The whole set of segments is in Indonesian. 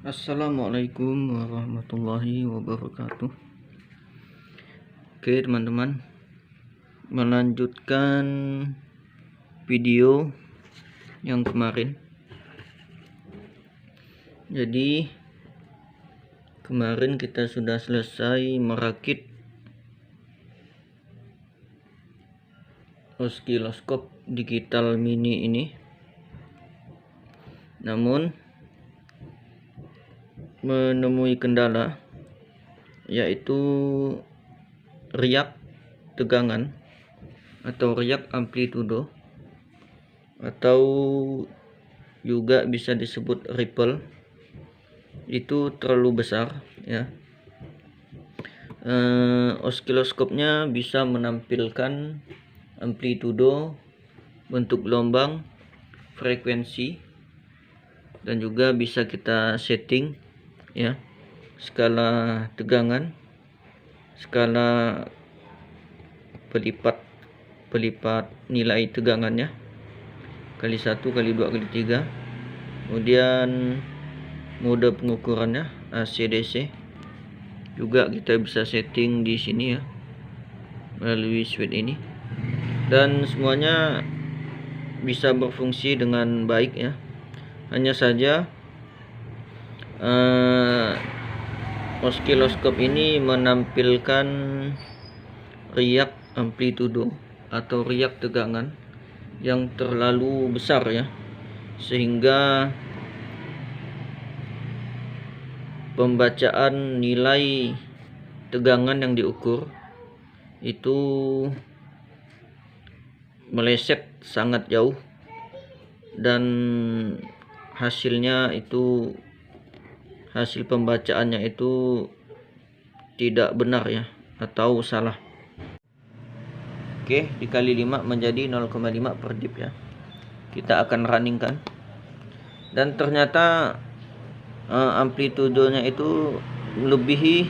Assalamualaikum warahmatullahi wabarakatuh. Oke teman-teman, melanjutkan video yang kemarin. Jadi kemarin kita sudah selesai merakit osiloskop digital mini ini. Namun menemui kendala, yaitu riak tegangan atau riak amplitudo, atau juga bisa disebut ripple, itu terlalu besar ya. Osiloskopnya bisa menampilkan amplitudo, bentuk gelombang, frekuensi, dan juga bisa kita setting ya, skala tegangan, skala pelipat nilai tegangannya, kali 1, kali 2, kali 3. Kemudian mode pengukurannya AC DC juga kita bisa setting di sini ya, melalui switch ini, dan semuanya bisa berfungsi dengan baik ya. Hanya saja osiloskop ini menampilkan riak amplitudo atau riak tegangan yang terlalu besar ya, sehingga pembacaan nilai tegangan yang diukur itu meleset sangat jauh, dan hasilnya itu, hasil pembacaannya itu tidak benar ya, atau salah. Oke, dikali 5 menjadi 0,5 per dip ya. Kita akan runningkan, dan ternyata amplitudonya itu melebihi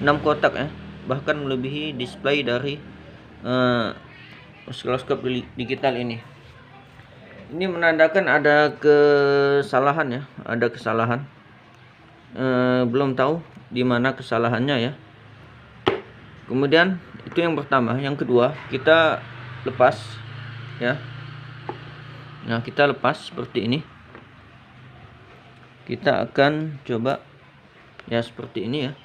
6 kotak ya, bahkan melebihi display dari osiloskop digital ini. Ini menandakan ada kesalahan ya, ada kesalahan. Belum tahu di mana kesalahannya ya. Kemudian itu yang pertama. Yang kedua, kita lepas ya. Nah, kita lepas seperti ini. Kita akan coba ya seperti ini ya.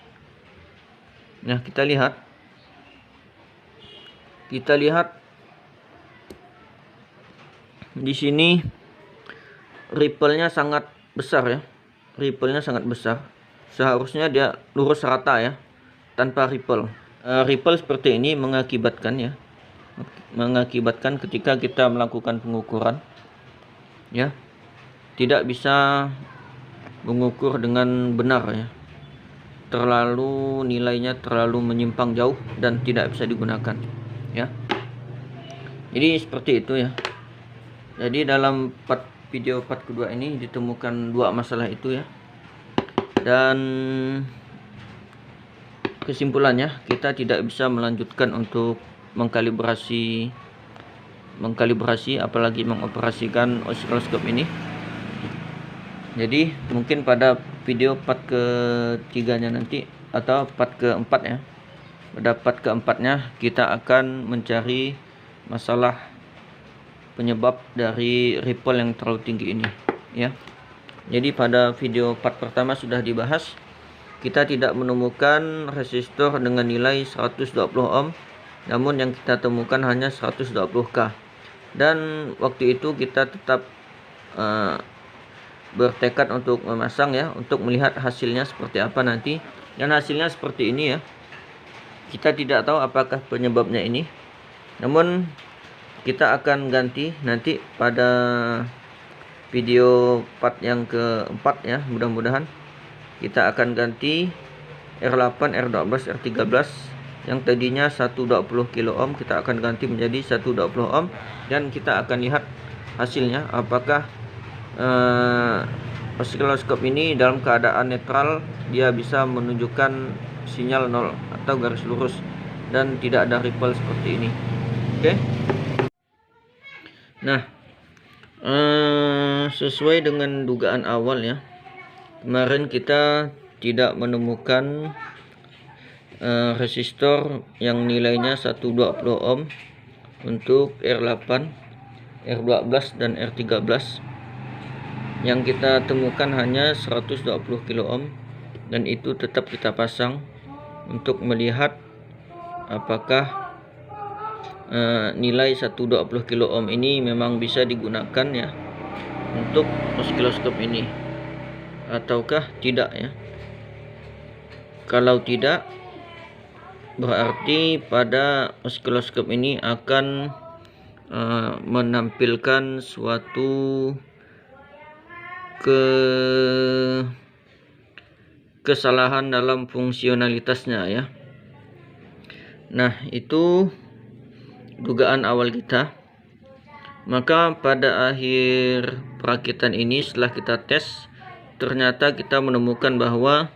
Nah, kita lihat di sini ripple-nya sangat besar ya. Ripple-nya sangat besar. Seharusnya dia lurus rata ya, tanpa ripple. Ripple seperti ini mengakibatkan ketika kita melakukan pengukuran ya, tidak bisa mengukur dengan benar ya. Nilainya terlalu menyimpang jauh dan tidak bisa digunakan ya. Jadi seperti itu ya. Jadi dalam video part kedua ini ditemukan 2 masalah itu ya. Dan kesimpulannya, kita tidak bisa melanjutkan untuk mengkalibrasi apalagi mengoperasikan osiloskop ini. Jadi mungkin pada video part ketiganya nanti, atau part keempat ya, pada part keempatnya kita akan mencari masalah penyebab dari ripple yang terlalu tinggi ini ya. Jadi pada video part pertama sudah dibahas, kita tidak menemukan resistor dengan nilai 120 ohm, namun yang kita temukan hanya 120K. Dan waktu itu kita tetap bertekad untuk memasang ya, untuk melihat hasilnya seperti apa nanti. Dan hasilnya seperti ini ya. Kita tidak tahu apakah penyebabnya ini, namun kita akan ganti nanti pada video part yang keempat ya. Mudah-mudahan kita akan ganti R8, R12, R13 yang tadinya 120 kilo ohm, kita akan ganti menjadi 120 ohm, dan kita akan lihat hasilnya apakah osiloskop ini dalam keadaan netral dia bisa menunjukkan sinyal 0 atau garis lurus dan tidak ada ripple seperti ini. Oke. Nah, sesuai dengan dugaan awal ya, Kemarin kita tidak menemukan resistor yang nilainya 120 ohm untuk R8, R12 dan R13. Yang kita temukan hanya 120 kilo ohm, dan itu tetap kita pasang untuk melihat apakah nilai 120 kilo ohm ini memang bisa digunakan ya untuk osiloskop ini ataukah tidak ya. Kalau tidak, berarti pada osiloskop ini akan menampilkan suatu kesalahan dalam fungsionalitasnya ya. Nah, itu dugaan awal kita. Maka pada akhir perakitan ini setelah kita tes, ternyata kita menemukan bahwa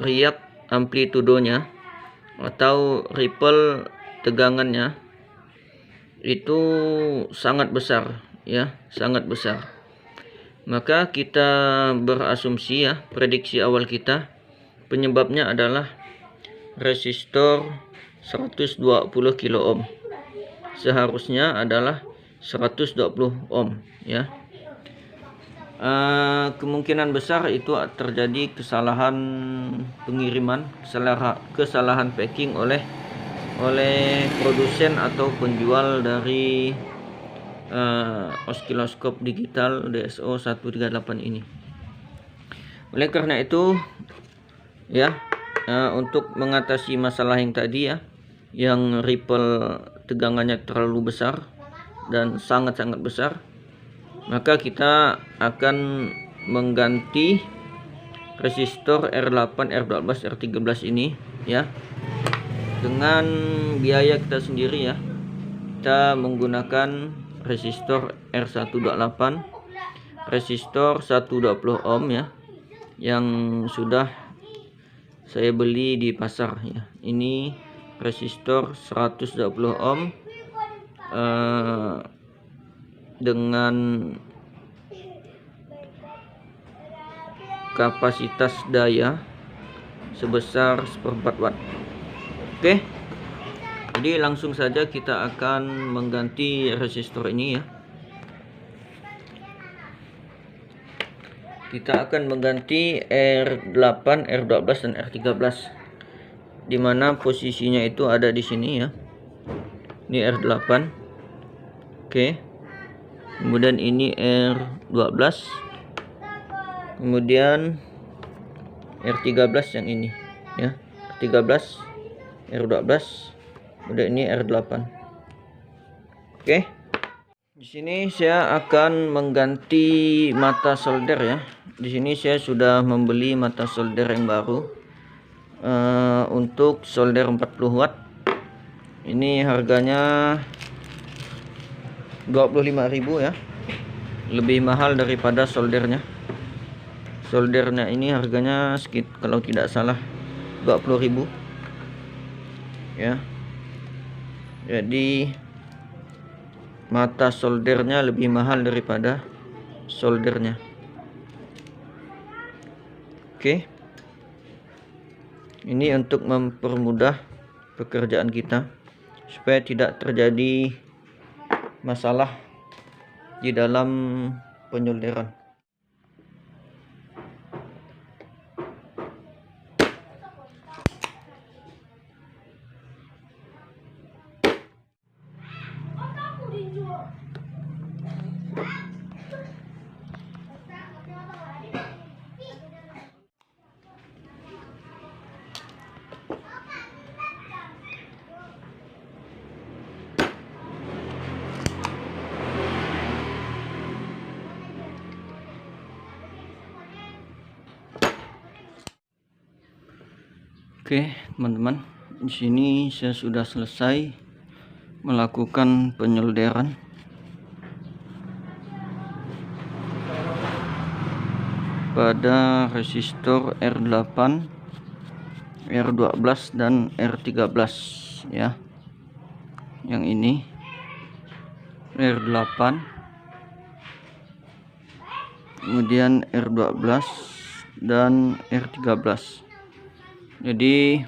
riak amplitudonya atau ripple tegangannya itu sangat besar ya, sangat besar. Maka kita berasumsi ya, prediksi awal kita penyebabnya adalah resistor 120 kilo ohm. Seharusnya adalah 120 ohm ya. Kemungkinan besar itu terjadi kesalahan pengiriman, kesalahan packing oleh produsen atau penjual dari osiloskop digital DSO 138 ini. Oleh karena itu ya, untuk mengatasi masalah yang tadi ya, yang ripple tegangannya terlalu besar dan sangat-sangat besar, maka kita akan mengganti resistor R8, R12, R13 ini ya dengan biaya kita sendiri ya. Kita menggunakan resistor R128, resistor 120 ohm ya, yang sudah saya beli di pasar ya. Ini resistor 120 ohm dengan kapasitas daya sebesar 1/4 watt. Oke, jadi langsung saja kita akan mengganti resistor ini ya. Kita akan mengganti R8, R12 dan R13, dimana posisinya itu ada di sini ya. Ini R8, oke. Kemudian ini R12, kemudian R13 yang ini ya, R13, R12, kemudian ini R8. Oke. Di sini saya akan mengganti mata solder ya. Di sini saya sudah membeli mata solder yang baru untuk solder 40 watt. Ini harganya 25.000 ya. Lebih mahal daripada soldernya. Soldernya ini harganya kalau tidak salah 20.000 ya. Jadi mata soldernya lebih mahal daripada soldernya. Oke. Ini untuk mempermudah pekerjaan kita supaya tidak terjadi masalah di dalam penyolderan. Oke, teman-teman, di sini saya sudah selesai melakukan penyolderan. Pada resistor R8, R12 dan R13 ya. Yang ini R8, kemudian R12, dan R13. Jadi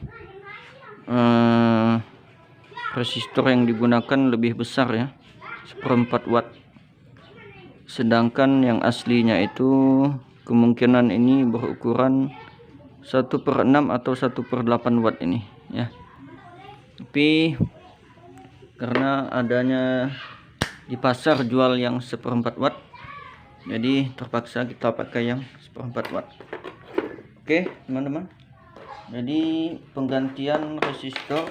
resistor yang digunakan lebih besar ya, 1/4 watt. Sedangkan yang aslinya itu kemungkinan ini berukuran 1/6 atau 1/8 watt ini ya. Tapi karena adanya di pasar jual yang 1/4 watt, jadi terpaksa kita pakai yang 1/4 watt. Oke teman-teman, jadi penggantian resistor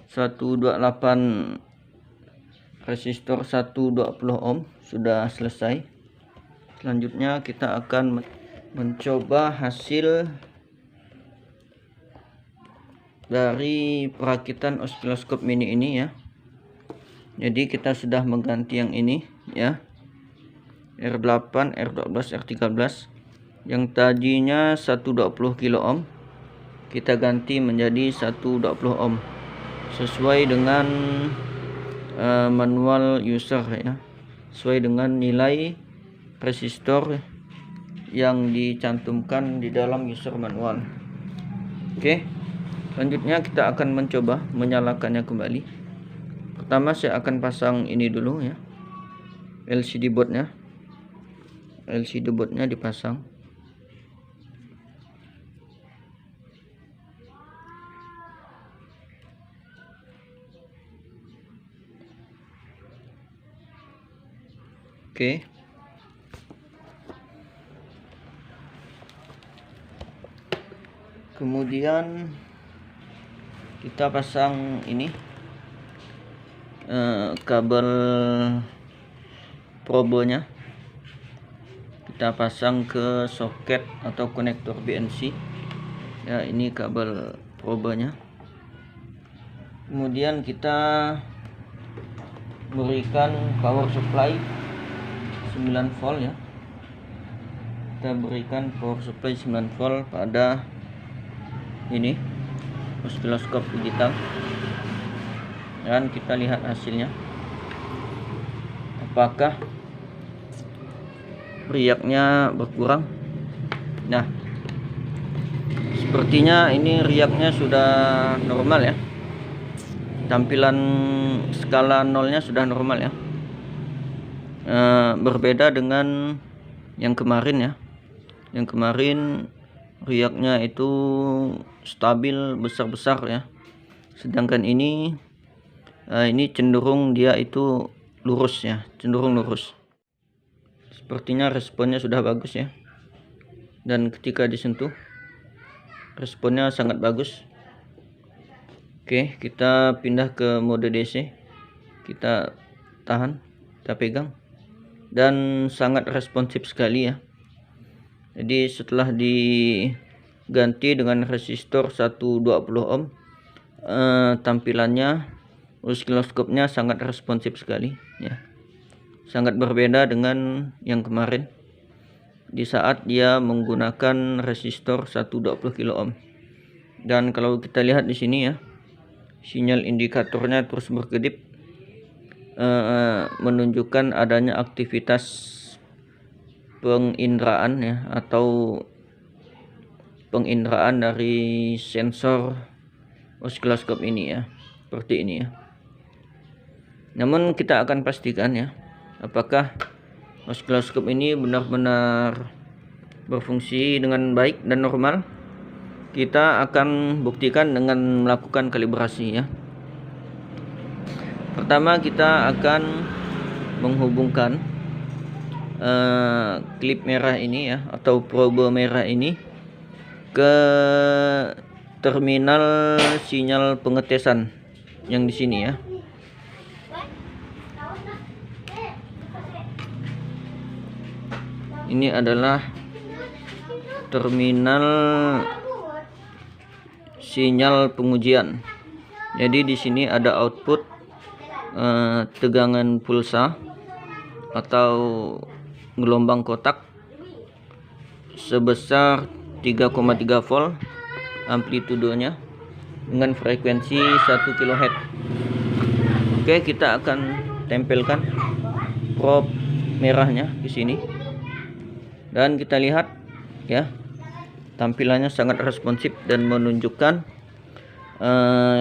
128 resistor 120 ohm sudah selesai. Selanjutnya kita akan mencoba hasil dari perakitan osiloskop mini ini ya. Jadi kita sudah mengganti yang ini ya, R8, R12, R13 yang tadinya 120 kilo ohm kita ganti menjadi 120 ohm sesuai dengan manual user ya, sesuai dengan nilai resistor yang dicantumkan di dalam user manual. Oke, selanjutnya kita akan mencoba menyalakannya kembali. Pertama saya akan pasang ini dulu ya, LCD boardnya dipasang. Oke. Kemudian kita pasang ini kabel probonya, kita pasang ke soket atau konektor BNC ya. Ini kabel probonya. Kemudian kita berikan power supply 9 volt ya. Kita berikan power supply 9 volt pada ini osiloskop digital dan kita lihat hasilnya, apakah riaknya berkurang. Nah, sepertinya ini riaknya sudah normal ya, tampilan skala nolnya sudah normal ya. Berbeda dengan yang kemarin ya, yang kemarin riaknya itu stabil besar-besar ya, sedangkan ini cenderung dia itu lurus ya, cenderung lurus. Sepertinya responnya sudah bagus ya, dan ketika disentuh responnya sangat bagus. Oke, kita pindah ke mode DC, kita tahan, kita pegang, dan sangat responsif sekali ya. Jadi setelah diganti dengan resistor 120 ohm, tampilannya osiloskopnya sangat responsif sekali ya. Sangat berbeda dengan yang kemarin di saat dia menggunakan resistor 120 kilo ohm. Dan kalau kita lihat di sini ya, sinyal indikatornya terus berkedip, menunjukkan adanya aktivitas penginderaan ya, atau penginderaan dari sensor osiloskop ini ya, seperti ini ya. Namun kita akan pastikan ya, apakah osiloskop ini benar-benar berfungsi dengan baik dan normal. Kita akan buktikan dengan melakukan kalibrasi ya. Pertama kita akan menghubungkan klip merah ini ya, atau probe merah ini ke terminal sinyal pengetesan yang di sini ya. Ini adalah terminal sinyal pengujian. Jadi di sini ada output tegangan pulsa atau gelombang kotak sebesar 3,3 volt amplitudenya dengan frekuensi 1 kHz. Oke, kita akan tempelkan probe merahnya di sini. Dan kita lihat ya, tampilannya sangat responsif dan menunjukkan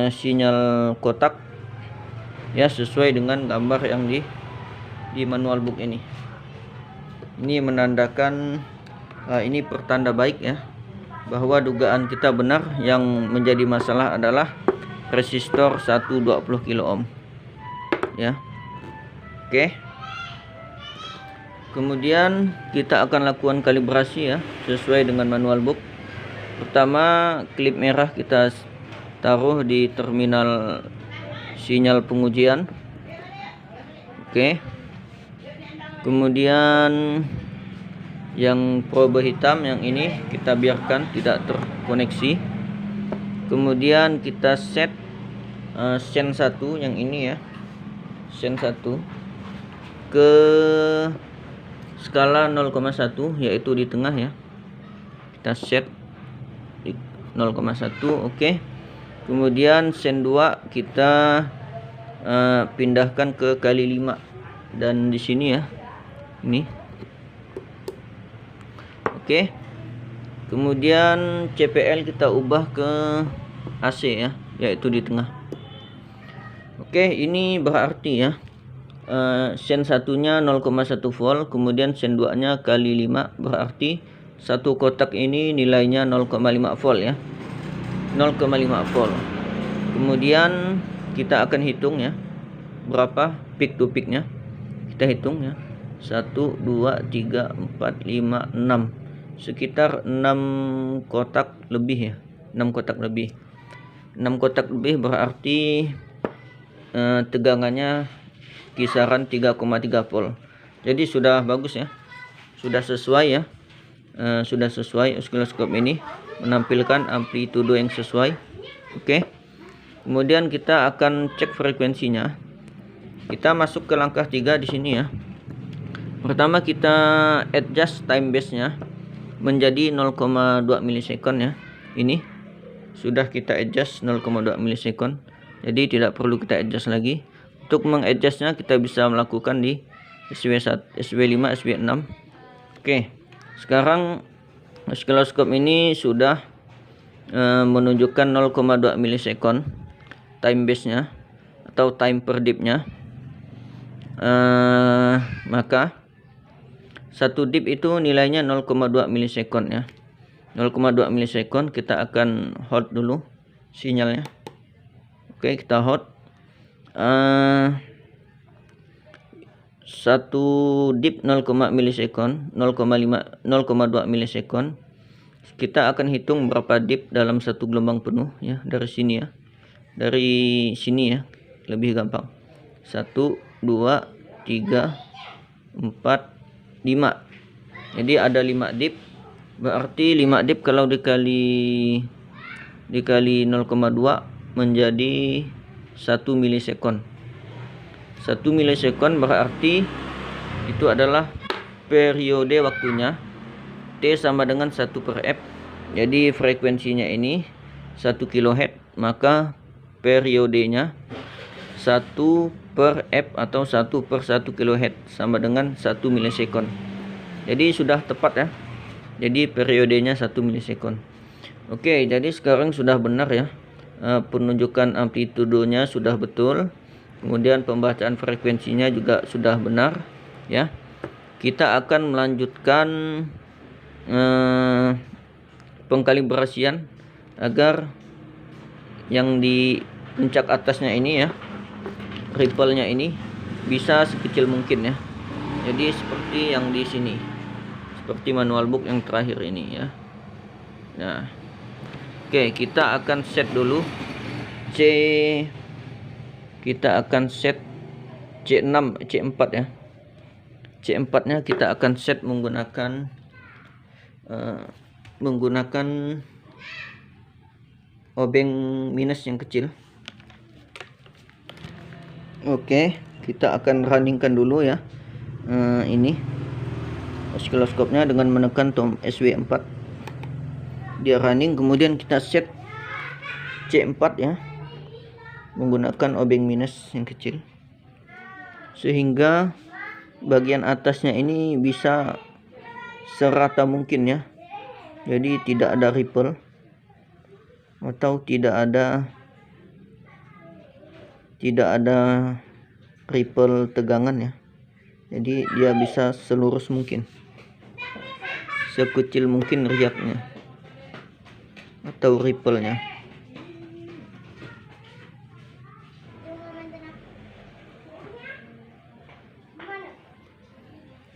sinyal kotak ya, sesuai dengan gambar yang di manual book ini. Ini menandakan ini pertanda baik ya, bahwa dugaan kita benar. Yang menjadi masalah adalah resistor 120 kilo ohm ya. Oke. Kemudian kita akan lakukan kalibrasi ya, sesuai dengan manual book. Pertama, klip merah kita taruh di terminal sinyal pengujian. Oke. Kemudian yang probe hitam yang ini kita biarkan tidak terkoneksi. Kemudian kita set sen 1 yang ini ya, sen 1 ke skala 0,1, yaitu di tengah ya. Kita set di 0,1. Oke. Kemudian sen 2 kita pindahkan ke kali 5, dan di sini ya, ini. Oke. Kemudian CPL kita ubah ke AC ya, yaitu di tengah. Oke, ini berarti ya, sen 1-nya 0,1 volt, kemudian sen 2-nya kali 5, berarti satu kotak ini nilainya 0,5 volt ya. 0,5 volt. Kemudian kita akan hitung ya, berapa peak to peaknya. Kita hitung ya. 1, 2, 3, 4, 5, 6. Sekitar 6 kotak lebih ya. 6 kotak lebih. 6 kotak lebih berarti tegangannya kisaran 3,3 volt. Jadi sudah bagus ya. Sudah sesuai ya. Sudah sesuai, oscilloscope ini menampilkan amplitudo yang sesuai. Oke. Kemudian kita akan cek frekuensinya. Kita masuk ke langkah 3 di sini ya. Pertama kita adjust time base-nya menjadi 0,2 milisekon ya. Ini sudah kita adjust 0,2 milisekon. Jadi tidak perlu kita adjust lagi. Untuk mengadjustnya kita bisa melakukan di SW1, SW5, SW6. Oke. Sekarang oscilloscope ini sudah menunjukkan 0,2 milisekon time base-nya atau time per dip-nya. Maka satu dip itu nilainya 0,2 milisekon ya. 0,2 milisekon. Kita akan hold dulu sinyalnya. Oke, kita hold. Satu dip 0, milisekon, 0,2 milisekon. Kita akan hitung berapa dip dalam satu gelombang penuh ya, dari sini ya. Dari sini ya, lebih gampang. 1, 2, 3, 4, 5. Jadi ada 5 dip. Berarti 5 dip kalau dikali 0,2 menjadi 1 milisekon. 1 milisekon berarti itu adalah periode waktunya. T sama dengan 1 per F. Jadi frekuensinya ini 1 kHz, maka periodenya 1 per F atau 1 per 1 kHz sama dengan 1 milisekon. Jadi sudah tepat ya. Jadi periodenya 1 milisekon. Oke, jadi sekarang sudah benar ya. Penunjukan amplitudonya sudah betul. Kemudian pembacaan frekuensinya juga sudah benar ya. Kita akan melanjutkan pengkalibrasian agar yang di puncak atasnya ini ya, ripple-nya ini bisa sekecil mungkin ya. Jadi seperti yang di sini, seperti manual book yang terakhir ini ya. Nah, oke, kita akan set dulu kita akan set C6, C4 ya. C4 nya kita akan set menggunakan obeng minus yang kecil. Oke, kita akan runningkan dulu ya. Ini oscilloscope-nya dengan menekan tombol SW4. Dia running, kemudian kita set C4 ya, menggunakan obeng minus yang kecil, sehingga bagian atasnya ini bisa serata mungkin ya. Jadi tidak ada ripple atau tidak ada ripple tegangan ya. Jadi dia bisa selurus mungkin, sekecil mungkin riaknya atau ripple-nya.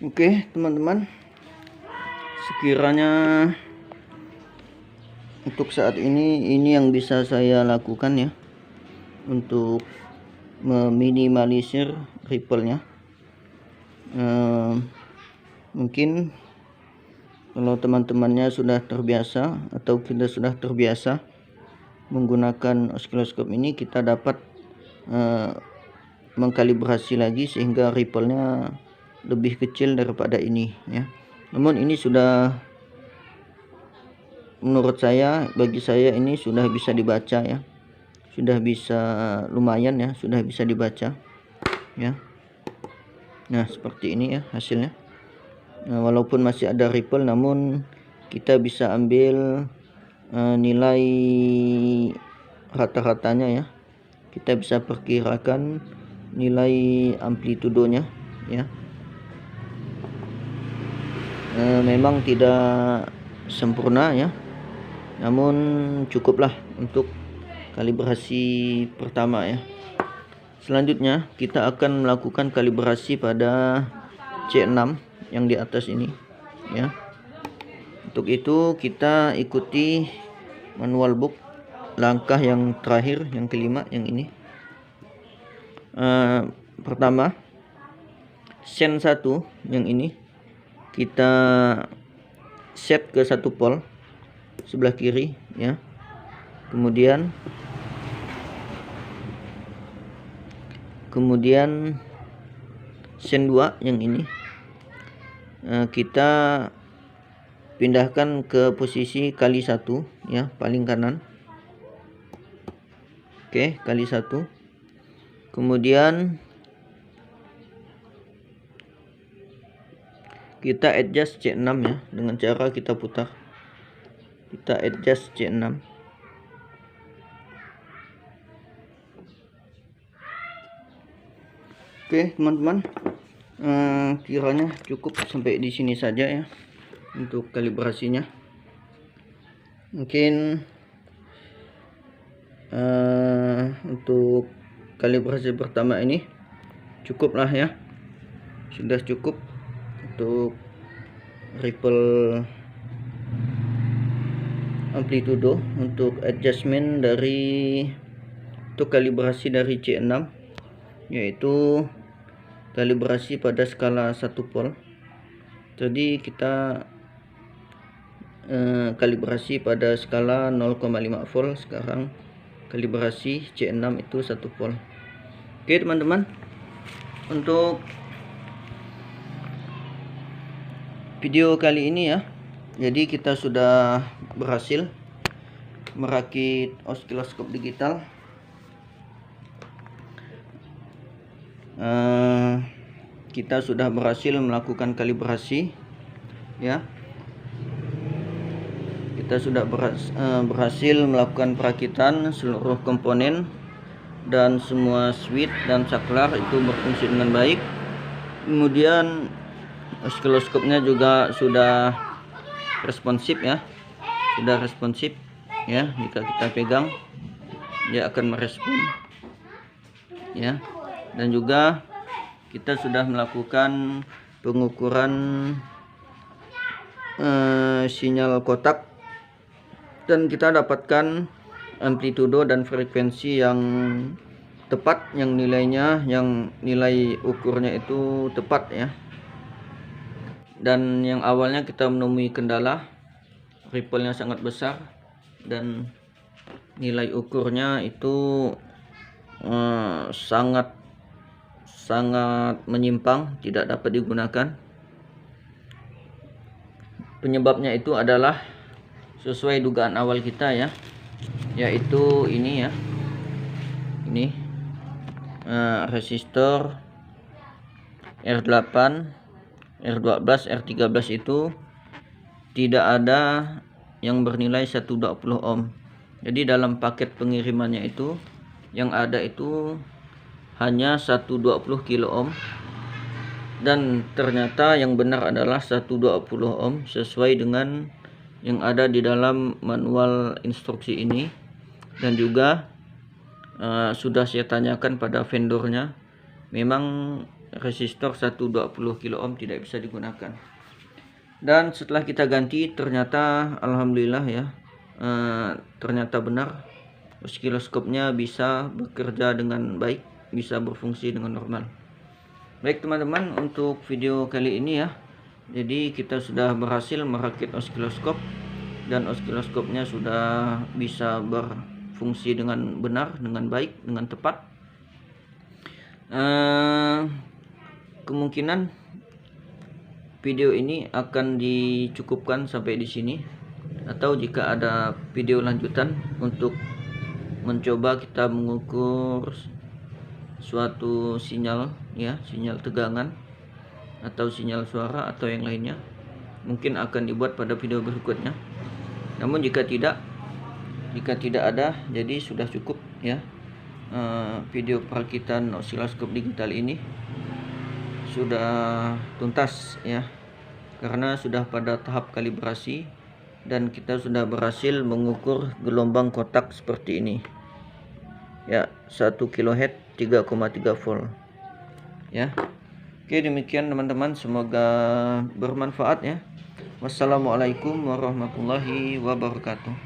Oke teman-teman, sekiranya untuk saat ini yang bisa saya lakukan ya untuk meminimalisir ripple-nya. Mungkin kalau teman-temannya sudah terbiasa atau kita sudah terbiasa menggunakan osiloskop ini, kita dapat mengkalibrasi lagi sehingga ripple-nya lebih kecil daripada ini ya. Namun ini sudah, menurut saya, bagi saya ini sudah bisa dibaca ya, sudah bisa lumayan ya, sudah bisa dibaca ya. Nah seperti ini ya hasilnya. Nah, walaupun masih ada ripple, namun kita bisa ambil nilai rata-ratanya ya. Kita bisa perkirakan nilai amplitudonya ya. Memang tidak sempurna ya, namun cukuplah untuk kalibrasi pertama ya. Selanjutnya kita akan melakukan kalibrasi pada C6 yang di atas ini ya. Untuk itu kita ikuti manual book langkah yang terakhir, yang kelima, yang ini. Pertama, sen 1 yang ini kita set ke 1 pol sebelah kiri ya. Kemudian sen 2 yang ini kita pindahkan ke posisi kali 1 ya, paling kanan. Oke, kali 1. Kemudian kita adjust C6 ya, dengan cara kita putar. Kita adjust C6. Oke teman-teman, kiranya cukup sampai di sini saja ya untuk kalibrasinya. Mungkin untuk kalibrasi pertama ini cukuplah ya, sudah cukup untuk ripple amplitudo, untuk adjustment untuk kalibrasi dari C6, yaitu kalibrasi pada skala 1 pol. Jadi kita kalibrasi pada skala 0,5 volt, sekarang kalibrasi C6 itu 1 pol. Oke teman-teman, untuk video kali ini ya, jadi kita sudah berhasil merakit osiloskop digital. Kita sudah berhasil melakukan kalibrasi ya. Kita sudah berhasil melakukan perakitan seluruh komponen dan semua switch dan saklar itu berfungsi dengan baik. Kemudian osiloskopnya juga sudah responsif ya, sudah responsif ya. Jika kita pegang dia akan merespon ya. Dan juga kita sudah melakukan pengukuran sinyal kotak, dan kita dapatkan amplitudo dan frekuensi yang tepat, yang nilai ukurnya itu tepat ya. Dan yang awalnya kita menemui kendala, ripple-nya sangat besar dan nilai ukurnya itu sangat menyimpang, tidak dapat digunakan. Penyebabnya itu adalah sesuai dugaan awal kita ya, yaitu ini ya, ini resistor R8, R12, R13 itu tidak ada yang bernilai 120 ohm. Jadi dalam paket pengirimannya itu yang ada itu hanya 120 kilo ohm, dan ternyata yang benar adalah 120 ohm sesuai dengan yang ada di dalam manual instruksi ini. Dan juga sudah saya tanyakan pada vendornya, memang resistor 120 kilo ohm tidak bisa digunakan. Dan setelah kita ganti, ternyata alhamdulillah ya, ternyata benar osiloskopnya bisa bekerja dengan baik, bisa berfungsi dengan normal. Baik teman-teman, untuk video kali ini ya, jadi kita sudah berhasil merakit osiloskop dan osiloskopnya sudah bisa berfungsi dengan benar, dengan baik, dengan tepat. Kemungkinan video ini akan dicukupkan sampai di sini, atau jika ada video lanjutan untuk mencoba kita mengukur suatu sinyal ya, sinyal tegangan atau sinyal suara atau yang lainnya, mungkin akan dibuat pada video berikutnya. Namun jika tidak ada, jadi sudah cukup ya. Video perakitan osiloskop digital ini sudah tuntas ya, karena sudah pada tahap kalibrasi dan kita sudah berhasil mengukur gelombang kotak seperti ini ya, 1 kHz 3,3 volt ya. Oke, demikian teman-teman, semoga bermanfaat ya. Wassalamualaikum warahmatullahi wabarakatuh.